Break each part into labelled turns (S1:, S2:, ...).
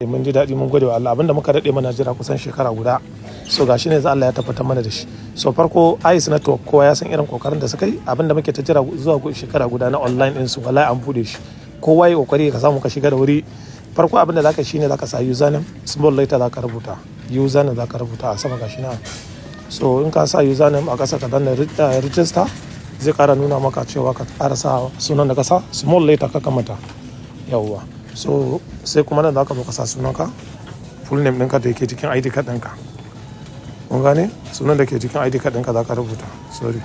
S1: mun ji daɗi mun gode wa Allah abinda muka daɗe mana jira kusan shekara guda so gashi ne za Allah ya tabbatar mana da shi so farko ice network kowa ya san irin kokarin da suka yi abinda muke ta jira zuwa shekara guda na online din su wallahi an bude shi kowa ya kokari ka samu ka shiga da wuri farko abinda zaka shine zaka sa username small letter zaka rubuta username zaka rubuta a sama gashi na so in ka sa username a kasa ka danna register zai kara nuna maka cewa ka ƙara sa sunan da ka sa small letter ka kamata yawwa so sai kuma nan za ka zo ka sa sunanka full name ɗinka da yake cikin ID card ɗinka kun gane sunan da ke cikin ID card ɗinka za ka rubuta sorry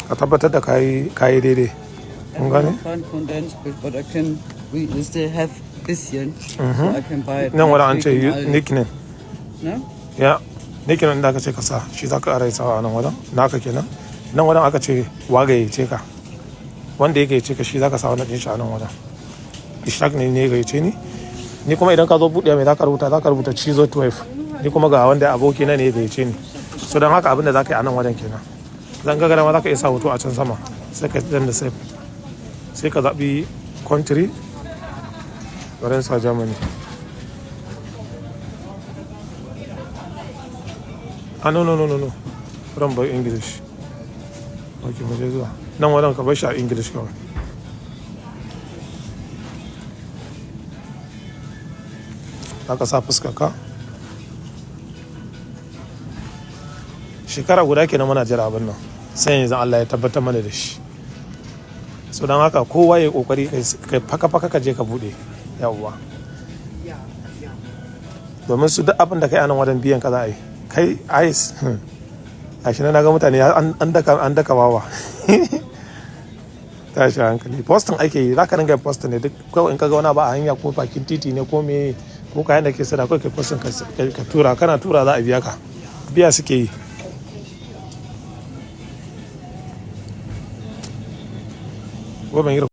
S1: ka tabbatar da kayi daidai kun gane nan wadda an ce nickname ya nickname da aka ce ka sa shi za ka ƙara sawa a nan wadda naka kenan nan wadda aka ce wagaye ce ka wanda ya gayyace ka shi zaka sa wannan din shi a nan wajen ishaq ne ya gayyace ni kuma idan ka zo buɗe mai zaka rubuta cizo 12 ni kuma ga wanda aboki na ne ya gayyace ni so don haka abin da zaka yi a nan wajen kenan zan ga ma zaka iya sa hoto a can sama sai ka danna save sai ka zaɓi country garin sa Germany no from by English okay mu je zuwa nan wajen ka bar shi a English kawai aka sa fuskar ka shekara guda kenan muna jira abin nan sai yanzu Allah ya tabbatar mana da shi so don haka kowa ya kokari kai faka ka je ka bude yawwa domin su duk abin da kai anan wajen biyan ka za a yi kai ice gashi na ga mutane an daka wawa tashi hankali postin ake yi zaka dinga postin ne duk kawai in ka ga wani ba a hanya ko bakin titi ne ko me ko kayan da ke sada kawai kai postin ka tura kana tura za a biya ka biya suke yi